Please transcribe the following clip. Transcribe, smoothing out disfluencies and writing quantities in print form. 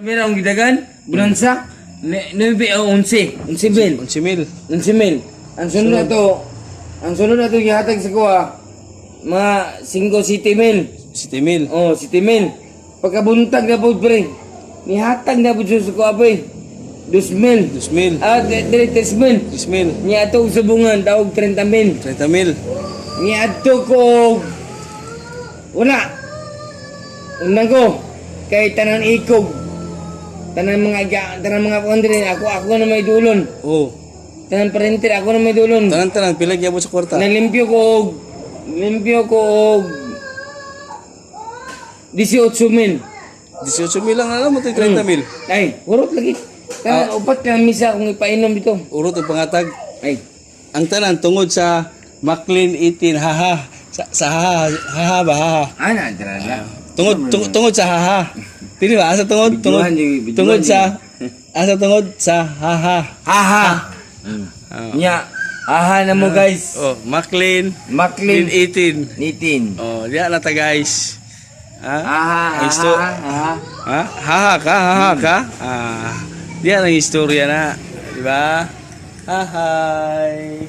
Meron ang gidagan, bonanza, 9 o 11, 11 mil. 11 mil. 11 mil. Ang sunod na to gihatag sa kuha, mga 5 7 mil. 7 mil. Oh, 7 mil. Pagkabuntag na po, pre. Nihatag na po sa kuha, pre. 2 mil. 2 mil. Dire 3 mil. 10 mil. Niya ato sa bungan, tawag 30 mil. 30 mil. Niya ato ko, wala. Unang ko, kay tanan ikog. Tanan mga kondre, ako na may dulon. Oh. Tanan parinter, ako na may dulon. Tanan pila gyapon sa kwarta. Nalimpyo ko og 18 mil. 18 mil lang alam mo 30 mil. Ay, urot lagi. Tanan upat ka misa akong ipainom dito. Urot ang pangatag. Ay, Ang tanan tungod sa Maclean 18 haha. Sa haha ba haha. ana drala. Tungod sa haha. Dili ba asa tungod tungod sa asa tungod sa haha. Aha. Nya, aha na mo guys. Oh, Maclean Maclean 18. nitin. Oh, diya na ta guys. Ha? Aha, Isto- aha. Ha? Haha ka? Diyan ang istorya na, di ba? Hi.